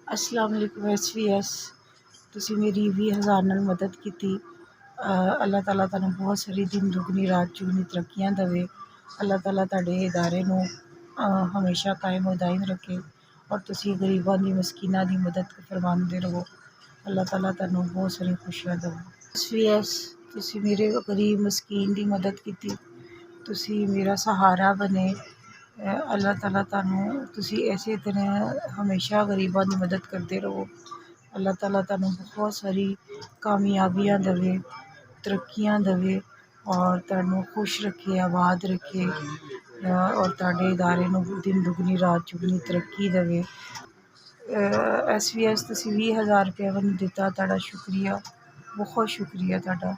अस्सलाम वालेकुम SVS। ਤੁਸੀਂ ਮੇਰੀ 20,000 ਨਾਲ ਮਦਦ ਕੀਤੀ। ਅੱਲਾਹ ਤਾਲਾ ਤੁਹਾਨੂੰ ਬਹੁਤ ਸਾਰੀ ਦਿਨ ਦੁਗਣੀ ਰਾਤ ਚੌਗੁਣੀ ਤਰੱਕੀਆਂ ਦੇਵੇ। ਅੱਲਾਹ ਤਾਲਾ ਤੁਹਾਡੇ ਇਦਾਰੇ ਨੂੰ ਹਮੇਸ਼ਾ ਕਾਇਮ ਦਾਇਮ ਰੱਖੇ ਔਰ ਤੁਸੀਂ ਗਰੀਬਾਂ ਦੀ ਮਸਕੀਨਾਂ ਦੀ ਮਦਦ ਫਰਮਾਉਂਦੇ ਰਹੋ। ਅੱਲਾਹ ਤਾਲਾ ਤੁਹਾਨੂੰ ਬਹੁਤ ਸਾਰੀਆਂ ਖੁਸ਼ੀਆਂ ਦੇਵੇ। SVS ਤੁਸੀਂ ਮੇਰੇ ਗਰੀਬ ਮਸਕੀਨ ਦੀ ਮਦਦ ਕੀਤੀ, ਤੁਸੀਂ ਮੇਰਾ ਸਹਾਰਾ ਬਣੇ। ਅੱਲਾਹ ਤਾਲਾ ਤੁਹਾਨੂੰ ਤੁਸੀਂ ਇਸੇ ਤਰ੍ਹਾਂ ਹਮੇਸ਼ਾ ਗਰੀਬਾਂ ਦੀ ਮਦਦ ਕਰਦੇ ਰਹੋ। ਅੱਲਾਹ ਤਾਲਾ ਤੁਹਾਨੂੰ ਬਹੁਤ ਸਾਰੀ ਕਾਮਯਾਬੀਆਂ ਦੇਵੇ, ਤਰੱਕੀਆਂ ਦੇਵੇ ਔਰ ਤੁਹਾਨੂੰ ਖੁਸ਼ ਰੱਖੇ, ਆਬਾਦ ਰੱਖੇ ਔਰ ਤੁਹਾਡੇ ਇਦਾਰੇ ਨੂੰ ਦਿਨ ਦੁਗਣੀ ਰਾਤ ਚੌਗੁਣੀ ਤਰੱਕੀ ਦੇਵੇ। SVS ਤੁਸੀਂ 20,000 ਰੁਪਏ ਮੈਨੂੰ ਦਿੱਤਾ, ਤੁਹਾਡਾ ਸ਼ੁਕਰੀਆ, ਬਹੁਤ ਸ਼ੁਕਰੀਆ ਤੁਹਾਡਾ।